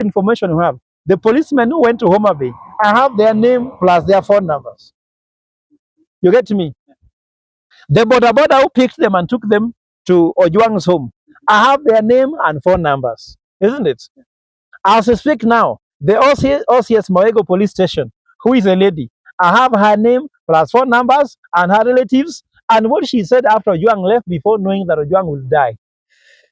information we have. The policemen who went to Homa Bay, I have their name plus their phone numbers. You get me? The border who picked them and took them to Ojwang's home, I have their name and phone numbers, isn't it? As we speak now, the OCS Moego police station, who is a lady, I have her name plus phone numbers and her relatives and what she said after Ojwang left before knowing that Ojwang will die.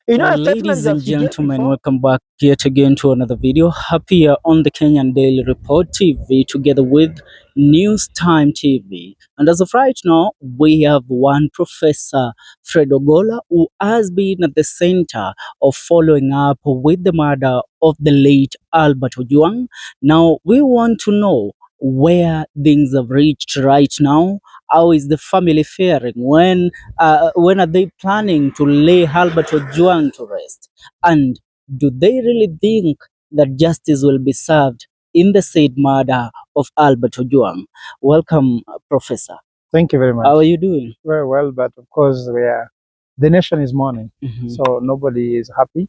You know, ladies and gentlemen, welcome back yet again to another video. Happy on the Kenyan Daily Report TV together with News Time TV. And as of right now, we have one Professor Fred Ogolla, who has been at the center of following up with the murder of the late Albert Ojwang. Now, we want to know where things have reached right now. How is the family faring? When are they planning to lay Albert Ojwang to rest? And do they really think that justice will be served in the said murder of Albert Ojwang? Welcome, Professor. Thank you very much. How are you doing? Very well, but of course the nation is mourning, so nobody is happy.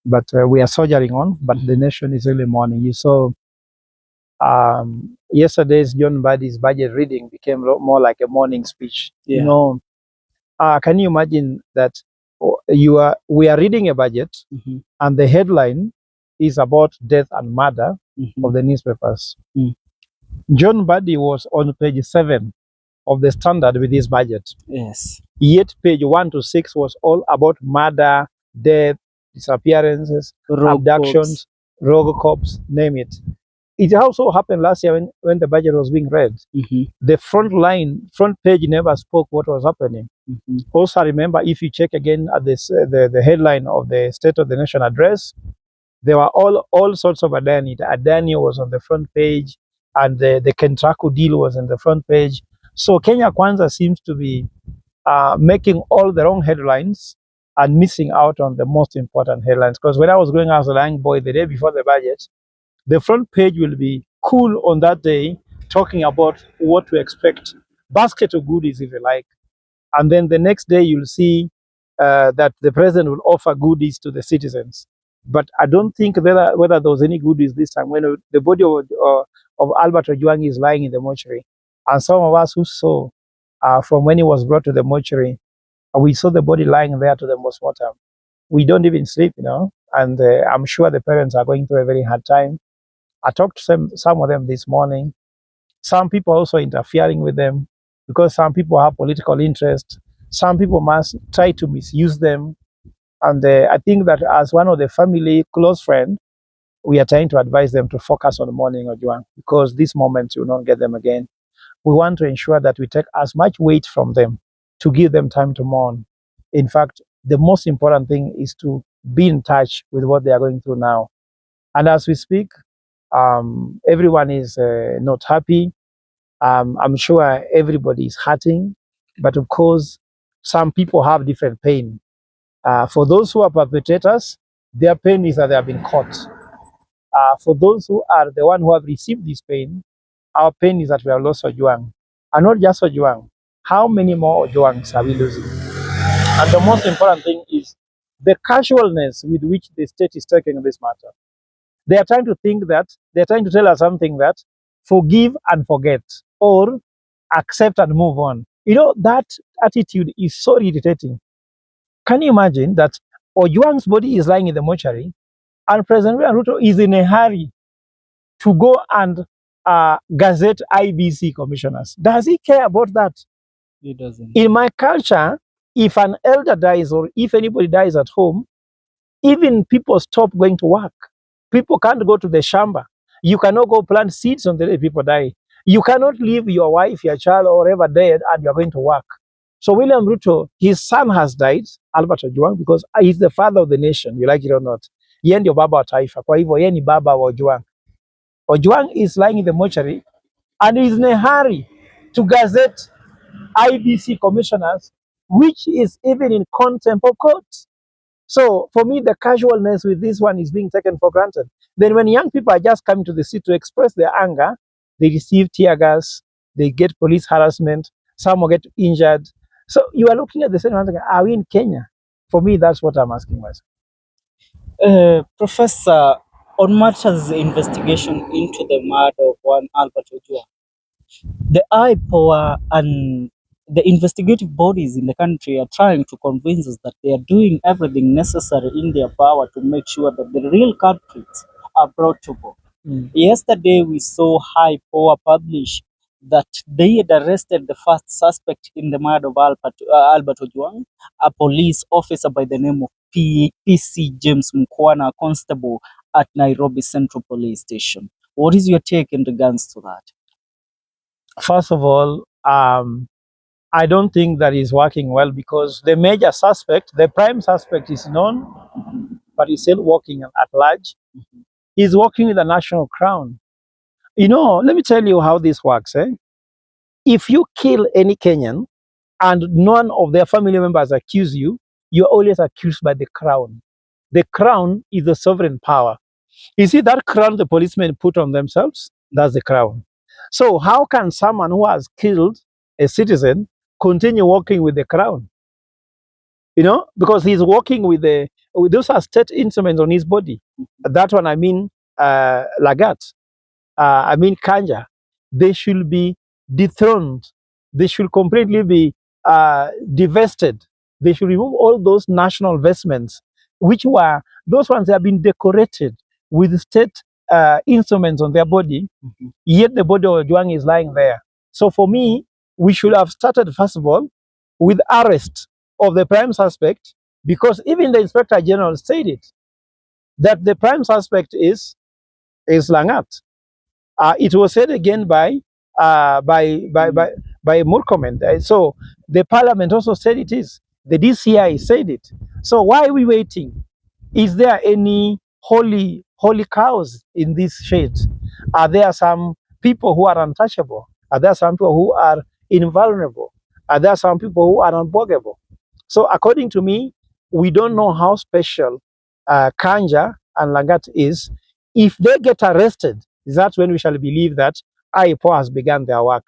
But we are soldiering on, but the nation is really mourning. You saw yesterday's John Mbadi's budget reading became more like a morning speech. Yeah. You know, can you imagine that we are reading a budget and the headline is about death and murder of the newspapers. John Mbadi was on page 7 of the Standard with his budget. Yes. Yet page 1 to 6 was all about murder, death, disappearances, abductions, rogue cops, name it. It also happened last year when the budget was being read. The front page never spoke what was happening. Also remember, if you check again at this, the headline of the State of the Nation address, there were all sorts of Adani. The Adani was on the front page, and the Kentraku deal was on the front page. So Kenya Kwanza seems to be making all the wrong headlines and missing out on the most important headlines. Because when I was going as a young boy the day before the budget, the front page will be cool on that day, talking about what to expect, basket of goodies if you like. And then the next day you'll see that the president will offer goodies to the citizens. But I don't think whether there was any goodies this time when the body of Albert Ojwang is lying in the mortuary. And some of us who saw from when he was brought to the mortuary, we saw the body lying there to the postmortem. We don't even sleep, you know, and I'm sure the parents are going through a very hard time. I talked to some of them this morning. Some people also interfering with them because some people have political interest. Some people must try to misuse them. And I think that as one of the family close friends, we are trying to advise them to focus on mourning Ojwang because these moments you will not get them again. We want to ensure that we take as much weight from them to give them time to mourn. In fact, the most important thing is to be in touch with what they are going through now. And as we speak, everyone is not happy. I'm sure everybody is hurting, but of course, some people have different pain. For those who are perpetrators, their pain is that they have been caught. For those who are the one who have received this pain, our pain is that we have lost Ojwang. And not just Ojwang. How many more Ojwangs are we losing? And the most important thing is the casualness with which the state is taking this matter. They are trying to tell us something that forgive and forget or accept and move on. You know, that attitude is so irritating. Can you imagine that Ojwang's body is lying in the mortuary and President William Ruto is in a hurry to go and gazette IBC commissioners? Does he care about that? He doesn't. In my culture, if an elder dies or if anybody dies at home, even people stop going to work. People can't go to the shamba. You cannot go plant seeds on the day people die. You cannot leave your wife, your child, or whoever dead, and you're going to work. So William Ruto, his son has died, Albert Ojwang, because he's the father of the nation, you like it or not. Yeye ndio baba wa taifa. Kwa hivyo yeye ni baba wa Ojwang. Ojwang is lying in the mortuary and is in a hurry to gazette IBC commissioners, which is even in contempt of court. So for me, the casualness with this one is being taken for granted. Then when young people are just coming to the city to express their anger, they receive tear gas, they get police harassment, some will get injured. So you are looking at the same, are we in Kenya? For me, that's what I'm asking myself. Professor, on matters investigation into the murder of one Albert Ojwang, the IPOA and the investigative bodies in the country are trying to convince us that they are doing everything necessary in their power to make sure that the real culprits are brought to book. Yesterday, we saw IPOA publish that they had arrested the first suspect in the murder of Albert Ojwang, a police officer by the name of PC James Mkwana, a constable at Nairobi Central Police Station. What is your take in regards to that? First of all, I don't think that is working well because the major suspect, the prime suspect, is known, but he's still working at large. He's working with the national crown. You know, let me tell you how this works. If you kill any Kenyan and none of their family members accuse you, you're always accused by the crown. The crown is the sovereign power. You see, that crown the policemen put on themselves, that's the crown. So, how can someone who has killed a citizen continue working with the crown? You know, because he's working with those are state instruments on his body. That one, I mean, Lagat. I mean Kanja, they should be dethroned. They should completely be divested. They should remove all those national vestments, which were those ones have been decorated with state instruments on their body, yet the body of Juang is lying there. So for me, we should have started first of all with arrest of the prime suspect, because even the inspector general said it, that the prime suspect is Langat. It was said again by Murkomen. So the parliament also said it is. The DCI said it. So why are we waiting? Is there any holy cows in these shades? Are there some people who are untouchable? Are there some people who are invulnerable? Are there some people who are unbogable? So according to me, we don't know how special Kanja and Lagat is. If they get arrested, that's when we shall believe that IPO has begun their work.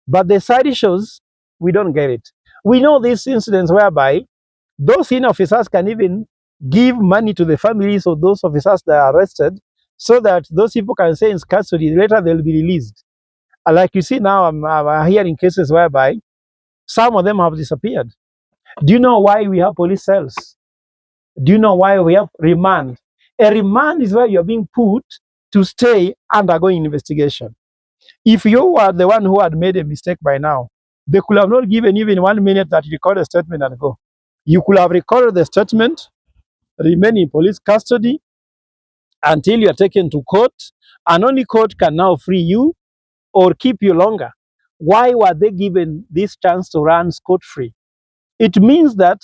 But the side issues, we don't get it. We know these incidents whereby those senior officers can even give money to the families of those officers that are arrested so that those people can stay in custody. Later, they'll be released. Like you see now, I'm hearing cases whereby some of them have disappeared. Do you know why we have police cells? Do you know why we have remand? A remand is where you're being put to stay undergoing investigation. If you were the one who had made a mistake by now, they could have not given even 1 minute that you record a statement and go. You could have recorded the statement, remain in police custody until you are taken to court, and only court can now free you or keep you longer. Why were they given this chance to run scot-free? It means that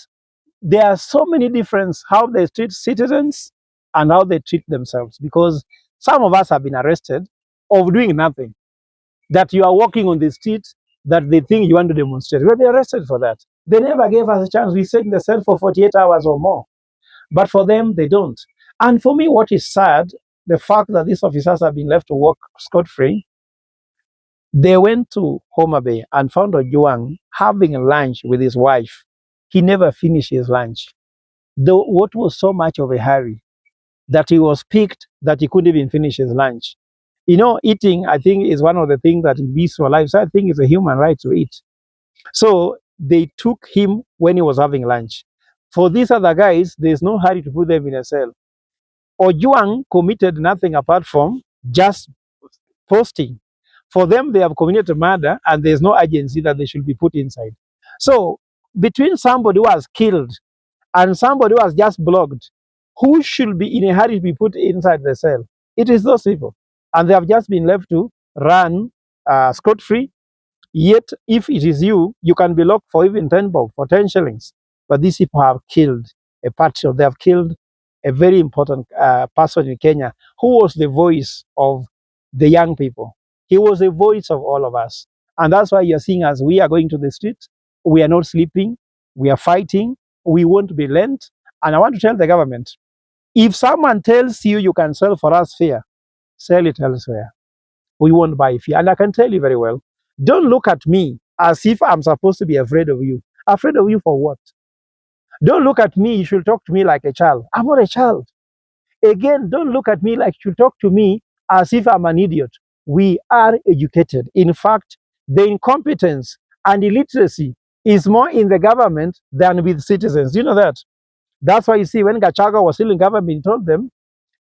there are so many differences how they treat citizens and how they treat themselves, because some of us have been arrested of doing nothing, that you are walking on the street, that they think you want to demonstrate. We'll be arrested for that. They never gave us a chance. We stayed in the cell for 48 hours or more. But for them, they don't. And for me, what is sad, the fact that these officers have been left to work scot-free. They went to Homa Bay and found Ojwang having lunch with his wife. He never finished his lunch. What was so much of a hurry that he was picked that he couldn't even finish his lunch. You know, eating, I think, is one of the things that beats for life. So I think it's a human right to eat. So they took him when he was having lunch. For these other guys, there's no hurry to put them in a cell. Ojwang committed nothing apart from just posting. For them, they have committed murder and there's no agency that they should be put inside. So between somebody who has killed and somebody who has just blogged, who should be in a hurry to be put inside the cell? It is those people. And they have just been left to run scot-free. Yet, if it is you, you can be locked for even 10 bob, for 10 shillings. But these people have killed a party, they have killed a very important person in Kenya who was the voice of the young people. He was the voice of all of us. And that's why you're seeing us, we are going to the streets, we are not sleeping, we are fighting, we won't be lent. And I want to tell the government, if someone tells you you can sell for us fear, sell it elsewhere. We won't buy fear. And I can tell you very well, don't look at me as if I'm supposed to be afraid of you. Afraid of you for what? Don't look at me, you should talk to me like a child. I'm not a child. Again, don't look at me like you talk to me as if I'm an idiot. We are educated. In fact, the incompetence and illiteracy is more in the government than with citizens. You know that? That's why you see when Gachaga was still in government, he told them,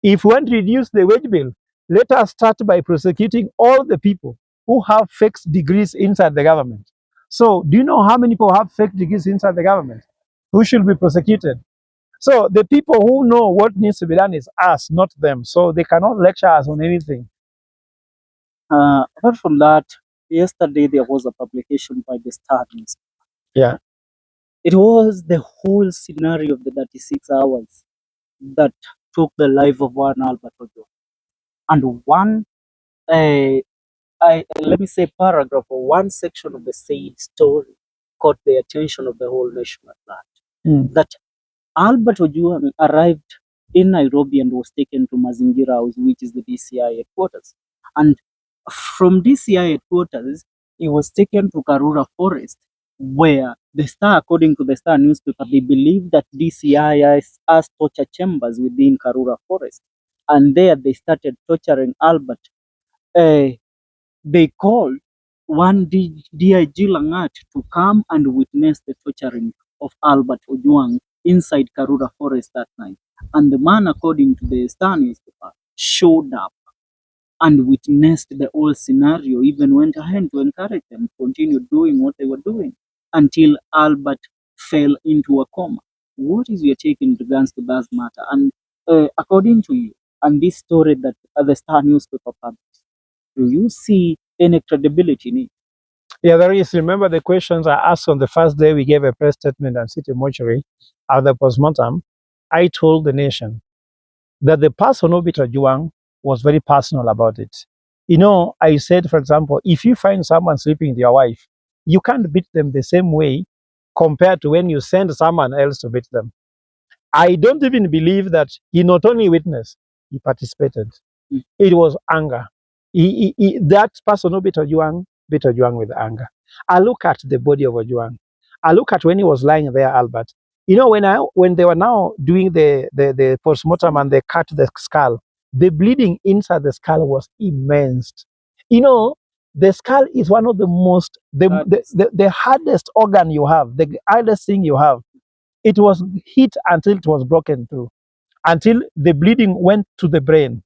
if we want to reduce the wage bill, let us start by prosecuting all the people who have fake degrees inside the government. So, do you know how many people have fake degrees inside the government who should be prosecuted? So, the people who know what needs to be done is us, not them. So, they cannot lecture us on anything. Apart from that, yesterday there was a publication by the Star News. Yeah. It was the whole scenario of the 36 hours that took the life of one Albert Ojo. And one, let me say, paragraph or one section of the said story caught the attention of the whole nation at large. That Albert Ojwang arrived in Nairobi and was taken to Mazingira House, which is the DCI headquarters. And from DCI headquarters, he was taken to Karura Forest, where the Star, according to the Star newspaper, they believe that DCI has torture chambers within Karura Forest. And there they started torturing Albert. They called one DIG Lagat to come and witness the torturing of Albert Ojwang inside Karura Forest that night. And the man, according to the Star newspaper, showed up and witnessed the whole scenario, even went ahead to encourage them to continue doing what they were doing until Albert fell into a coma. What is your take in regards to that matter? And according to you, and this story that the Star newspaper published, do you see any credibility in it? Yeah, there is. Remember the questions I asked on the first day we gave a press statement and city mortuary at the postmortem. I told the nation that the person who beat Ojwang was very personal about it. You know, I said, for example, if you find someone sleeping with your wife, you can't beat them the same way compared to when you send someone else to beat them. I don't even believe that he not only witnessed, he participated. It was anger. That person who beat Ojwang with anger. I look at the body of Ojwang. I look at when he was lying there, Albert. You know, when they were now doing the postmortem and they cut the skull, the bleeding inside the skull was immense. You know, the skull is one of the most the hardest organ you have, the hardest thing you have. It was hit until it was broken through, until the bleeding went to the brain.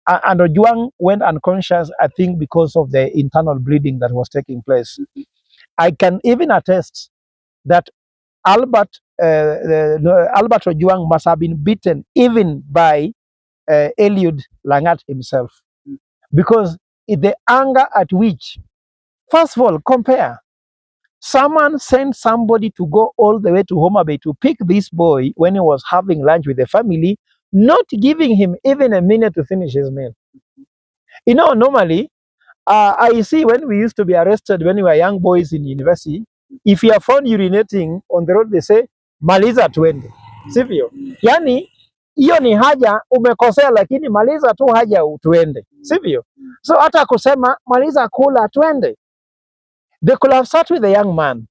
And Ojwang went unconscious, I think, because of the internal bleeding that was taking place. I can even attest that Albert Ojwang must have been beaten even by Eliud Lagat himself, because the anger at which, first of all, compare. Someone sent somebody to go all the way to Homa Bay to pick this boy when he was having lunch with the family, not giving him even a minute to finish his meal. You know, normally, I see when we used to be arrested when we were young boys in university, if you are found urinating on the road, they say, maliza twende. Sivyo? Yani, hiyo ni haja umekosea, lakini maliza tu haja tuende. Sivyo? So hata kusema, maliza kula twende. They could have sat with the young man.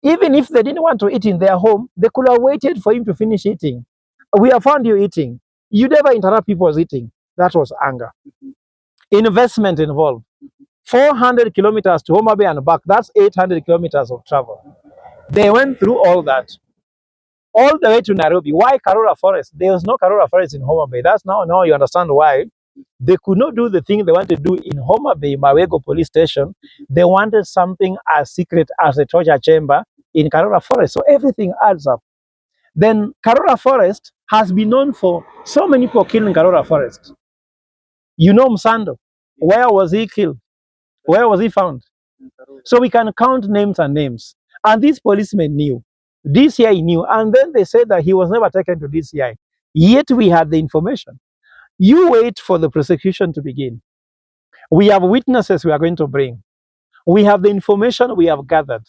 Even if they didn't want to eat in their home, they could have waited for him to finish eating. We have found you eating. You never interrupt people's eating. That was anger. Investment involved. 400 kilometers to Homa Bay and back. That's 800 kilometers of travel. They went through all that, all the way to Nairobi. Why Karura Forest? There was no Karura Forest in Homa Bay. That's now you understand why. They could not do the thing they wanted to do in Homa Bay, Mawego police station. They wanted something as secret as a torture chamber in Karura Forest. So everything adds up. Then Karura Forest has been known for so many people killed in Karura Forest. You know Msando. Where was he killed? Where was he found? So we can count names and names. And these policemen knew. DCI knew. And then they said that he was never taken to DCI. Yet we had the information. You wait for the prosecution to begin. We have witnesses we are going to bring. We have the information we have gathered.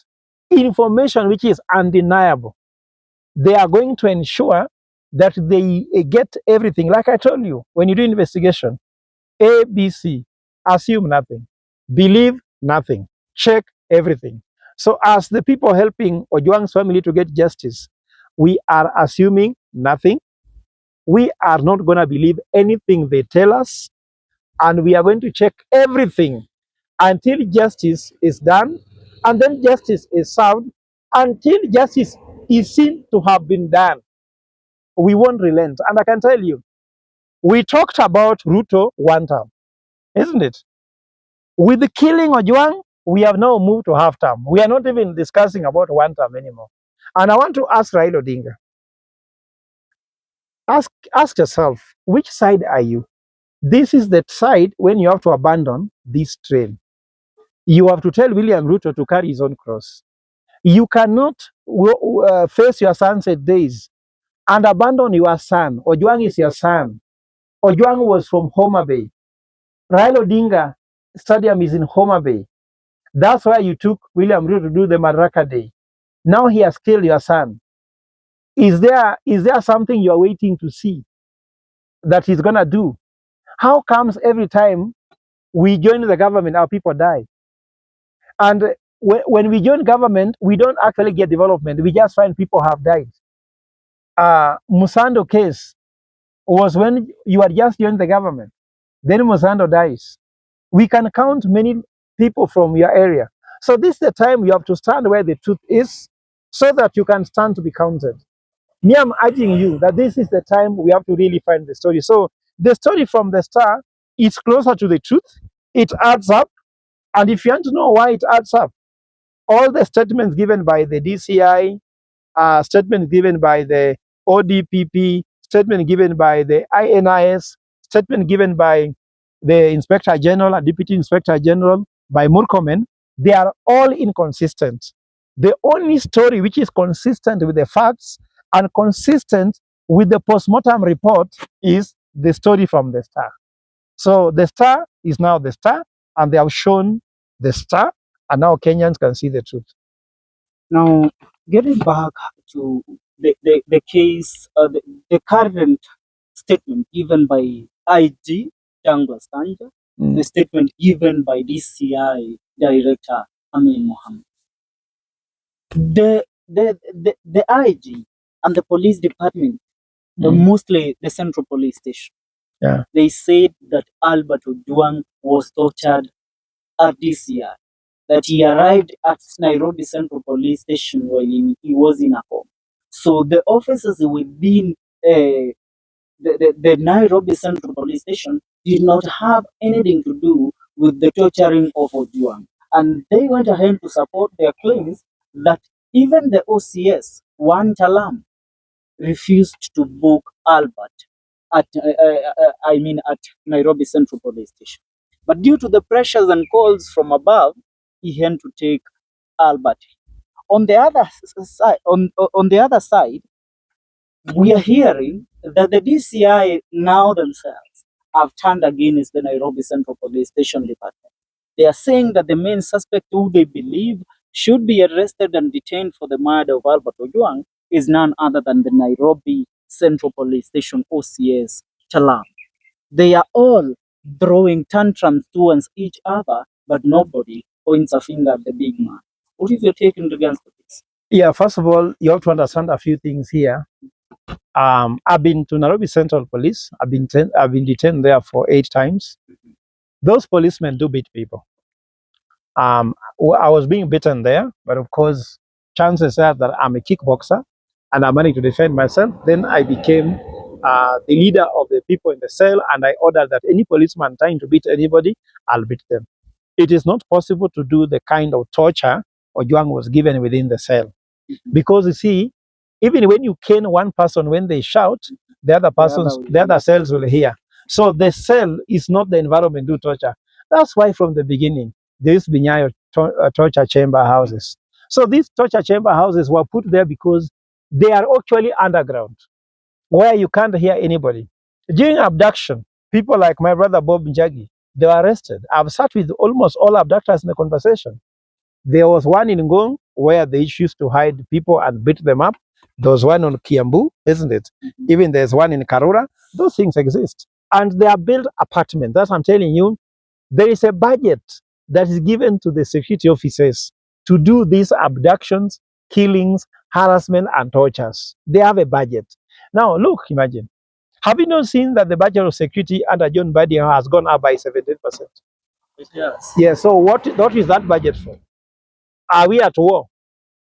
Information which is undeniable. They are going to ensure that they get everything. Like I told you, when you do investigation, A, B, C, assume nothing, believe nothing, check everything. So as the people helping Ojwang's family to get justice, we are assuming nothing, we are not going to believe anything they tell us, and we are going to check everything until justice is done, and then justice is served. Until justice is seen to have been done, we won't relent. And I can tell you, we talked about Ruto one time, isn't it? With the killing of Juang, we have now moved to half term. We are not even discussing about one term anymore. And I want to ask Raila Odinga, ask yourself, which side are you? This is the side when you have to abandon this train. You have to tell William Ruto to carry his own cross. You cannot face your sunset days and abandon your son. Ojwang is your son. Ojwang was from Homa Bay. Raila Odinga Stadium is in Homa Bay. That's why you took William Ruto to do the Madaraka Day. Now he has killed your son. Is there something you are waiting to see that he's gonna do? How comes every time we join the government, our people die? And when we join government, we don't actually get development. We just find people have died. Musando case was when you had just joined the government. Then Musando dies. We can count many people from your area. So this is the time you have to stand where the truth is so that you can stand to be counted. Me, I'm urging you that this is the time we have to really find the story. So the story from the start is closer to the truth. It adds up. And if you want to know why it adds up, all the statements given by the DCI, statement given by the ODPP, statement given by the INIS, statement given by the Inspector General and Deputy Inspector General, by Murkomen, they are all inconsistent. The only story which is consistent with the facts and consistent with the postmortem report is the story from the Star. So the Star is now the Star, and they have shown the Star, and now Kenyans can see the truth. Now, getting back to the case, the current statement given by IG Douglas Tanja, the statement given by DCI Director Amin Mohammed. The IG and the police department, mostly the Central Police Station, they said that Albert Ojwang was tortured at DCI, that he arrived at Nairobi Central Police Station while he was in a home. So the officers within the Nairobi Central Police Station did not have anything to do with the torturing of Ojwang. And they went ahead to support their claims that even the OCS, One Talam, refused to book Albert at at Nairobi Central Police Station. But due to the pressures and calls from above, he had to take Albert. On the other side, on the other side, we are hearing that the DCI now themselves have turned against the Nairobi Central Police Station department. They are saying that the main suspect, who they believe should be arrested and detained for the murder of Albert Ojwang, is none other than the Nairobi Central Police Station OCS Talam. They are all throwing tantrums towards each other, but nobody points a finger at the big man. What is your take in regards to this? Yeah, first of all, you have to understand a few things here. I've been to Nairobi Central Police. I've been detained there for 8 times. Those policemen do beat people. I was being beaten there, but of course, chances are that I'm a kickboxer and I managed to defend myself. Then I became the leader of the people in the cell, and I ordered that any policeman trying to beat anybody, I'll beat them. It is not possible to do the kind of torture Ojwang was given within the cell. Because you see, even when you cane one person, when they shout, the other cells will hear. So the cell is not the environment to torture. That's why from the beginning, there used to be Nyayo torture chamber houses. So these torture chamber houses were put there because they are actually underground, where you can't hear anybody. During abduction, people like my brother Bob Njagi, they were arrested. I've sat with almost all abductors in the conversation. There was one in Ngong where they used to hide people and beat them up. There was one on Kiambu, isn't it? Even there's one in Karura. Those things exist. And they are built apartments. That's what I'm telling you. There is a budget that is given to the security officers to do these abductions, killings, harassment, and tortures. They have a budget. Now, look, imagine. Have you not seen that the budget of security under John Biden has gone up by 17%? Yes. Yeah, so what is that budget for? Are we at war?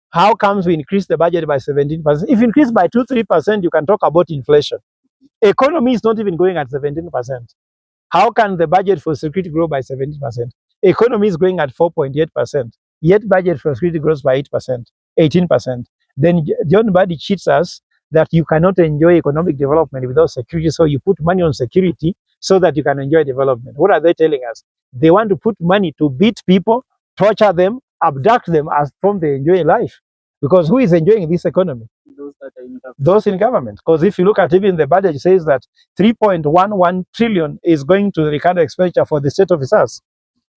How comes we increase the budget by 17%? If you increase by 2-3%, you can talk about inflation. Economy is not even going at 17%. How can the budget for security grow by 17%? Economy is growing at 4.8%, yet budget for security grows by 8%, 18%. Then John Biden cheats us that you cannot enjoy economic development without security, so you put money on security so that you can enjoy development. What are they telling us? They want to put money to beat people, torture them, abduct them as from they enjoy life. Because who is enjoying this economy? Those that are in government. Those in government. Because if you look at even the budget, it says that 3.11 trillion is going to the recurrent expenditure for the state officers.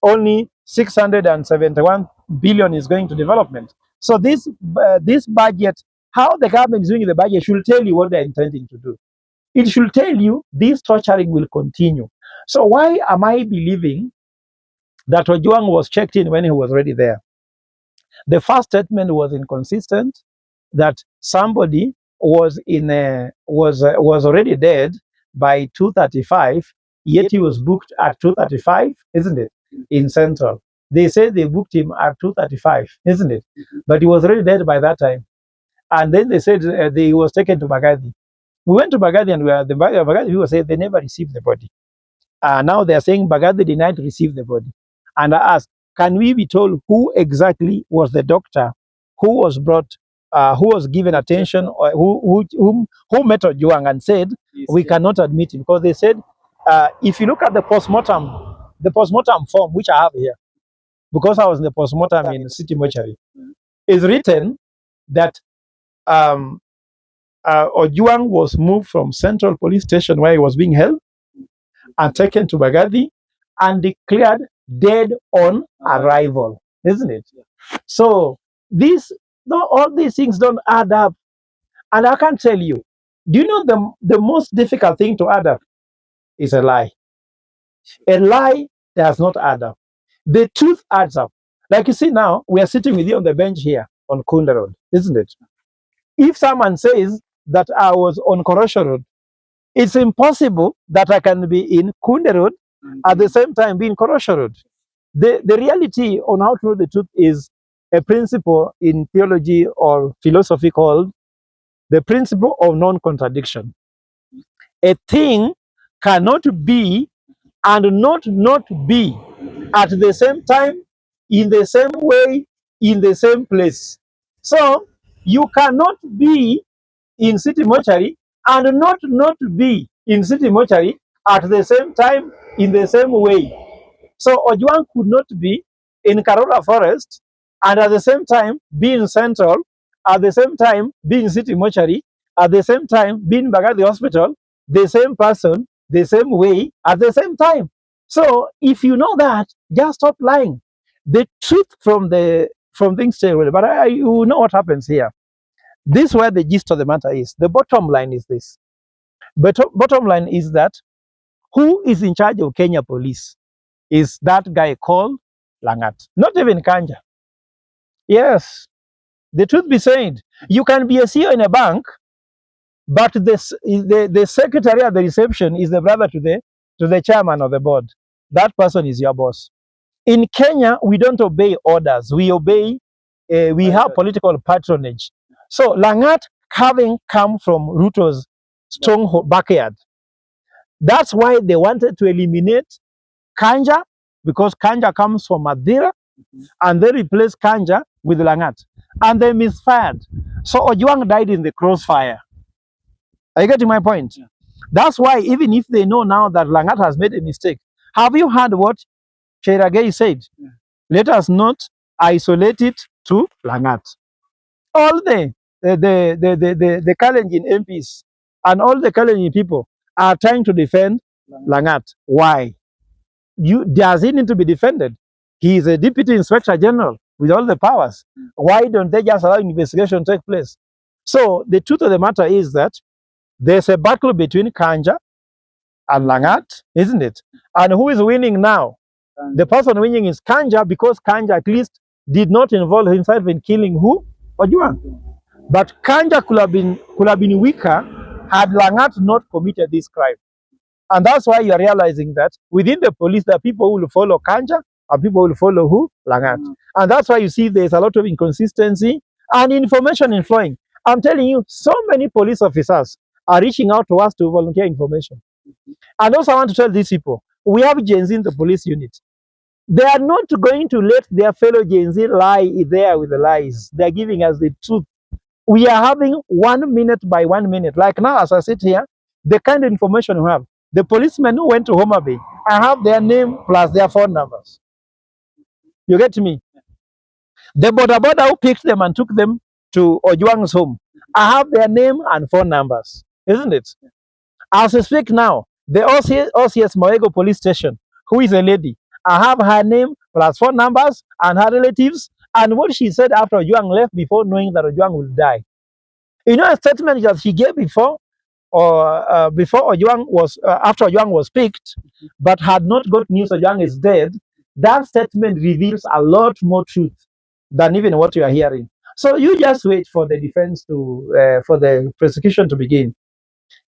Only 671 billion is going to development. So this budget, how the government is doing the budget, should tell you what they're intending to do. It should tell you this torturing will continue. So why am I believing that Ojwang was checked in when he was already there? The first statement was inconsistent, that somebody was already dead by 2:35, yet he was booked at 2:35, isn't it? In Central. They said they booked him at 2:35, isn't it? But he was already dead by that time. And then they said he was taken to Baghdadi. We went to Baghdadi, and the Baghdadi people said they never received the body. Now they are saying Baghdadi denied to receive the body. And I asked, can we be told who exactly was the doctor who was brought, who was given attention, or who met Ojwang and said we cannot admit him? Because they said, if you look at the postmortem form, which I have here, because I was in the postmortem in City Mortuary, is written that Ojwang was moved from Central Police Station where he was being held and taken to Baghdadi and declared dead on arrival, isn't it? So all these things don't add up. And I can tell you, do you know the most difficult thing to add up is a lie. A lie does not add up. The truth adds up. Like you see now, we are sitting with you on the bench here on Kunda Road, isn't it? If someone says that I was on Korosho Road, it's impossible that I can be in Kunde Road at the same time be in Korosho Road. The reality on how to know the truth is a principle in theology or philosophy called the principle of non-contradiction. A thing cannot be and not be at the same time, in the same way, in the same place. So you cannot be in City Mortuary and not be in City Mortuary at the same time, in the same way. So Ojwang could not be in Karora Forest and at the same time be in Central, at the same time be in City Mortuary, at the same time be in Baghdadi Hospital, the same person, the same way, at the same time. So if you know that, just stop lying. The truth from things stay away. But you know what happens here. This is where the gist of the matter is. The bottom line is this. Bottom line is that who is in charge of Kenya police is that guy called Lagat, not even Kanja. Yes, the truth be said, you can be a CEO in a bank, but the secretary at the reception is the brother to the chairman of the board. That person is your boss. In Kenya, we don't obey orders. We obey. We have political patronage. So Lagat, having come from Ruto's stronghold backyard, that's why they wanted to eliminate Kanja, because Kanja comes from Madira, and they replaced Kanja with Lagat, and they misfired. So Ojwang died in the crossfire. Are you getting my point? Yeah. That's why even if they know now that Lagat has made a mistake, have you heard what Cheragay said? Yeah. Let us not isolate it to Lagat. All the Kalenjin MPs and all the Kalenjin people are trying to defend Lagat. Why? Does he need to be defended? He is a deputy inspector general with all the powers. Why don't they just allow investigation to take place? So the truth of the matter is that there's a battle between Kanja and Lagat, isn't it? And who is winning now? The person winning is Kanja, because Kanja at least did not involve himself in killing who? Ojwang. But Kanja could have been weaker had Lagat not committed this crime. And that's why you're realizing that within the police, there are people who will follow Kanja and people who will follow who? Lagat. And that's why you see there's a lot of inconsistency and information in flowing. I'm telling you, so many police officers are reaching out to us to volunteer information. And also, I want to tell these people, we have Gen Z in the police unit. They are not going to let their fellow Gen Z lie there with the lies. They're giving us the truth. We are having 1 minute by 1 minute. Like now, as I sit here, the kind of information we have. The policemen who went to Homa Bay, I have their name plus their phone numbers. You get me? The border who picked them and took them to Ojuang's home, I have their name and phone numbers. Isn't it? As we speak now, the OCS Moego police station, who is a lady, I have her name plus phone numbers and her relatives and what she said after Ojuang left before knowing that Ojuang will die. You know, a statement that she gave before or before Ojuang was after Ojuang was picked, but had not got news Ojuang is dead. That statement reveals a lot more truth than even what you are hearing. So you just wait for the defense to for the prosecution to begin.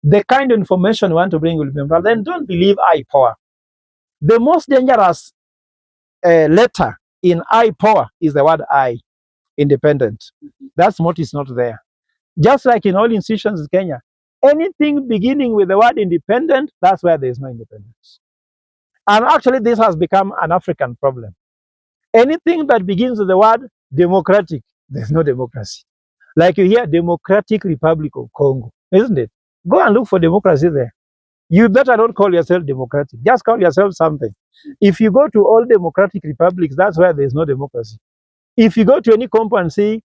The kind of information you want to bring will be important. Then don't believe I power. The most dangerous letter in I power is the word I, independent. That's what is not there. Just like in all institutions in Kenya, anything beginning with the word independent, that's where there is no independence. And actually, this has become an African problem. Anything that begins with the word democratic, there's no democracy. Like you hear Democratic Republic of Congo, isn't it? Go and look for democracy there. You better not call yourself democratic. Just call yourself something. If you go to all democratic republics, that's where there's no democracy. If you go to any country and say,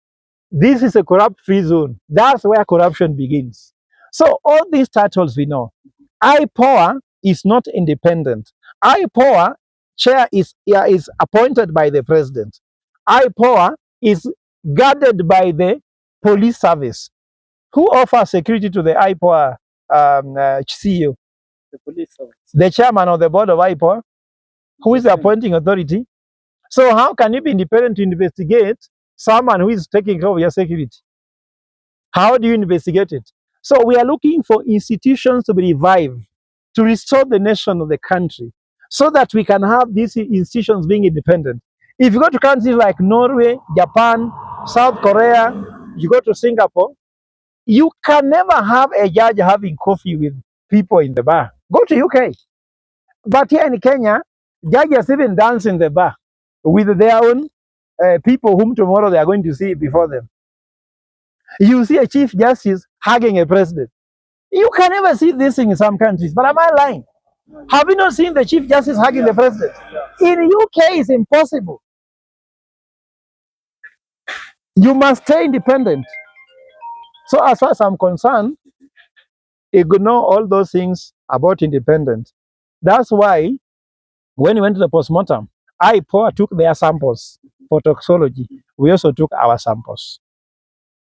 this is a corrupt-free zone, that's where corruption begins. So all these titles we know. I power is not independent. I power chair is appointed by the president. I power is guarded by the police service. Who offers security to the IPOA CEO? The police service. The chairman of the board of IPOA, who is the appointing authority. So how can you be independent to investigate someone who is taking care of your security? How do you investigate it? So we are looking for institutions to be revived, to restore the nation of the country, so that we can have these institutions being independent. If you go to countries like Norway, Japan, South Korea, you go to Singapore, you can never have a judge having coffee with people in the bar. Go to UK. But here in Kenya, judges even dance in the bar with their own people whom tomorrow they are going to see before them. You see a chief justice hugging a president. You can never see this thing in some countries. But am I lying? Have you not seen the chief justice hugging the president? In UK, it's impossible. You must stay independent. So as far as I'm concerned, ignore all those things about independence. That's why when we went to the postmortem, IPOA took their samples for toxicology. We also took our samples,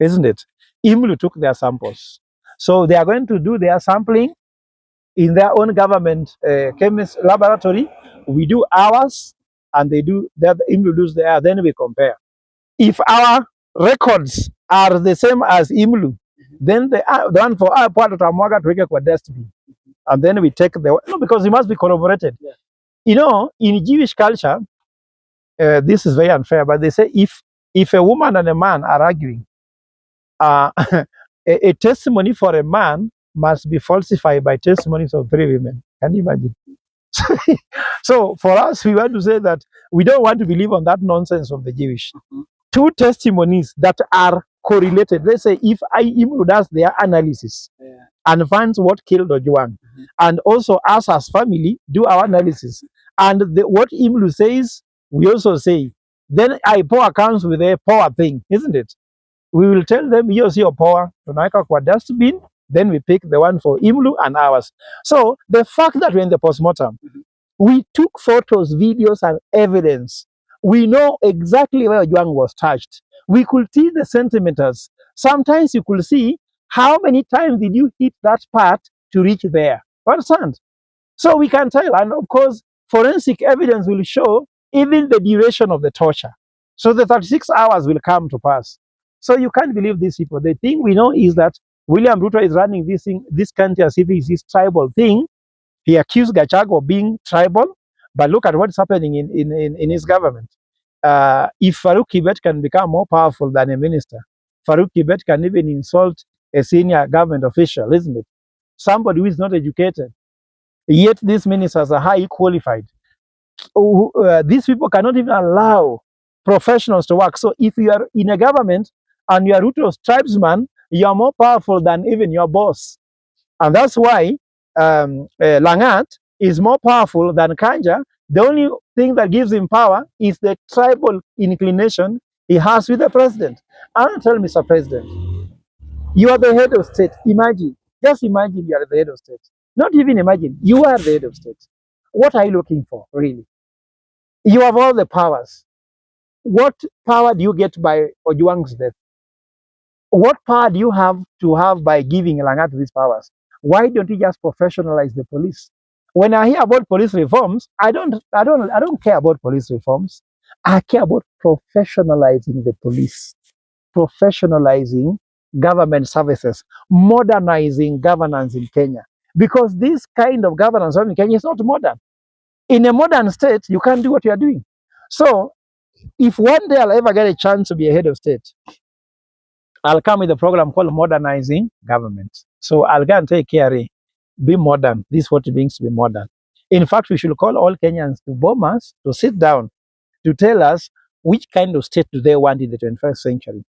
isn't it? IMLU took their samples. So they are going to do their sampling in their own government chemist laboratory. We do ours, and they do that. IMLU does theirs. Then we compare. If our records are the same as IMLU, then the one for our part of Tamwaga to take a destiny, and then we take the no, because it must be corroborated. Yeah. You know, in Jewish culture, this is very unfair, but they say if a woman and a man are arguing, a testimony for a man must be falsified by testimonies of 3 women. Can you imagine? So for us, we want to say that we don't want to believe on that nonsense of the Jewish. 2 testimonies that are correlated. Let's say if IMU does their analysis and finds what killed Ojuang, and also us as family do our analysis, and what IMLU says, we also say, then IPOA comes with a power thing, isn't it? We will tell them, here's your power, tunaweka kwa dustbin, then we pick the one for IMLU and ours. So the fact that we're in the postmortem, we took photos, videos, and evidence. We know exactly where Ojuang was touched. We could see the centimeters. Sometimes you could see how many times did you hit that part to reach there. Understand? So we can tell, and of course, forensic evidence will show even the duration of the torture. So the 36 hours will come to pass. So you can't believe these people. The thing we know is that William Ruto is running this country as if it's this tribal thing. He accused Gachagua of being tribal, but look at what's happening in his government. If Farouk Kibet can become more powerful than a minister, Farouk Kibet can even insult a senior government official, isn't it? Somebody who is not educated. Yet these ministers are highly qualified. These people cannot even allow professionals to work. So if you are in a government and you are Ruto's tribesman, you are more powerful than even your boss. And that's why Lagat is more powerful than Kanja. The only thing that gives him power is the tribal inclination he has with the president. And tell Mr. President, you are the head of state. Imagine, just imagine you are the head of state. Not even imagine, you are the head of state. What are you looking for, really? You have all the powers. What power do you get by Ojuang's death? What power do you have by giving Lagat these powers? Why don't you just professionalize the police? When I hear about police reforms, I don't care about police reforms. I care about professionalizing the police, professionalizing government services, modernizing governance in Kenya. Because this kind of governance in Kenya is not modern. In a modern state, you can't do what you are doing. So if one day I'll ever get a chance to be a head of state, I'll come with a program called Modernizing Government. So I'll go and take KRA, be modern. This is what it means to be modern. In fact, we should call all Kenyans to bomb us, to sit down, to tell us which kind of state do they want in the 21st century.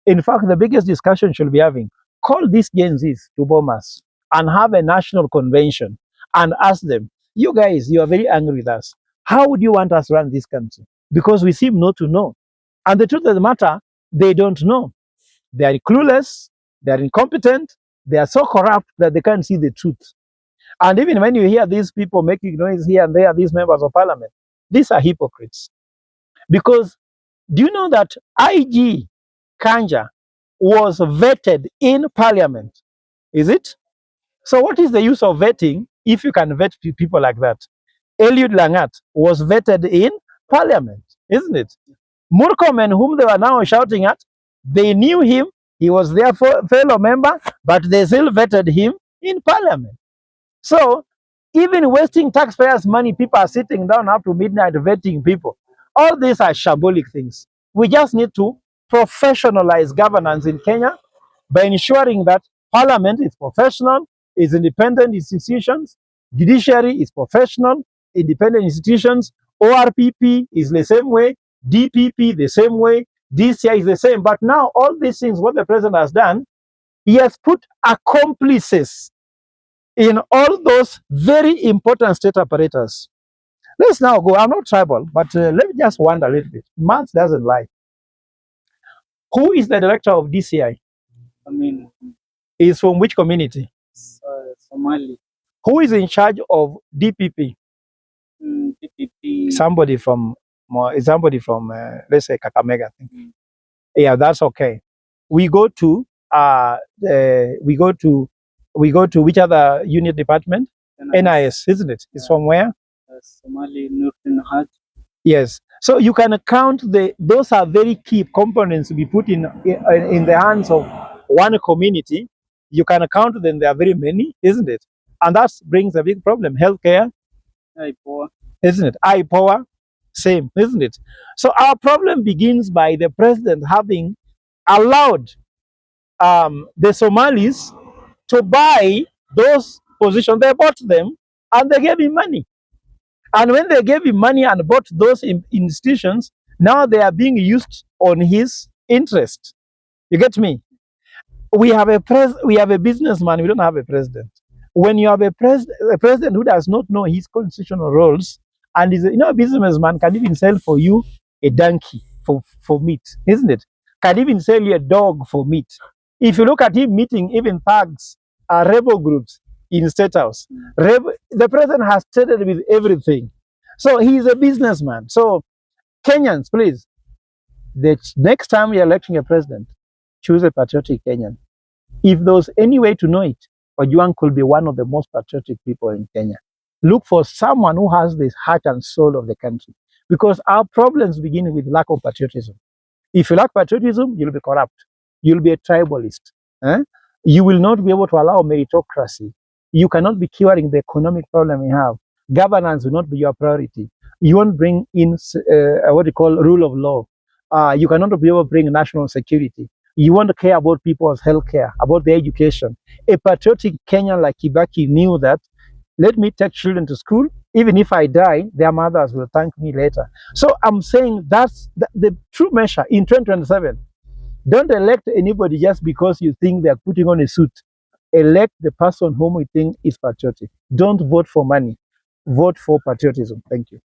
In fact, the biggest discussion should be having, call these Gen Zs to bomb us and have a national convention and ask them, you guys, you are very angry with us. How would you want us to run this country? Because we seem not to know. And the truth of the matter, they don't know. They are clueless, they are incompetent, they are so corrupt that they can't see the truth. And even when you hear these people making noise here and there, these members of parliament, these are hypocrites. Because do you know that IG Kanja was vetted in parliament? Is it? So what is the use of vetting if you can vet people like that? Eliud Lagat was vetted in parliament, isn't it? Murkomen, whom they were now shouting at, they knew him, he was their fellow member, but they still vetted him in parliament. So even wasting taxpayers' money, people are sitting down up to midnight vetting people. All these are shambolic things. We just need to professionalize governance in Kenya by ensuring that parliament is professional, is independent institutions, judiciary is professional, independent institutions, ORPP is the same way, DPP the same way, DCI is the same. But now all these things, what the president has done, he has put accomplices in all those very important state apparatus. Let's now go. I'm not tribal, but let me just wonder a little bit. Math doesn't lie. Who is the director of DCI? I mean, Is from which community? Somali. Who is in charge of DPP? DPP. Somebody from let's say Kakamega. I think. Yeah, that's okay. We go to we go to which other unit department? NIS, isn't it? It's from where? Somali Nursing Hajj. Yes. So you can count those are very key components to be put in the hands of one community. You can count them, there are very many, isn't it? And that brings a big problem. Healthcare, isn't it? Eye power, same, isn't it? So our problem begins by the president having allowed the Somalis to buy those positions. They bought them and they gave him money. And when they gave him money and bought those institutions, now they are being used on his interest. You get me? We have a businessman, we don't have a president. When you have a president who does not know his constitutional roles, and is a businessman can even sell for you a donkey for meat, isn't it? Can even sell you a dog for meat. If you look at him meeting even thugs, rebel groups in State House, the president has traded with everything. So he is a businessman. So Kenyans, please, the next time you're electing a president, choose a patriotic Kenyan. If there was any way to know it, Ojwang could be one of the most patriotic people in Kenya. Look for someone who has the heart and soul of the country. Because our problems begin with lack of patriotism. If you lack patriotism, you'll be corrupt. You'll be a tribalist. Eh? You will not be able to allow meritocracy. You cannot be curing the economic problem we have. Governance will not be your priority. You won't bring in what you call rule of law. You cannot be able to bring national security. You won't care about people's health care, about their education. A patriotic Kenyan like Kibaki knew that, let me take children to school. Even if I die, their mothers will thank me later. So I'm saying that's the true measure in 2027. Don't elect anybody just because you think they're putting on a suit. Elect the person whom we think is patriotic. Don't vote for money. Vote for patriotism. Thank you.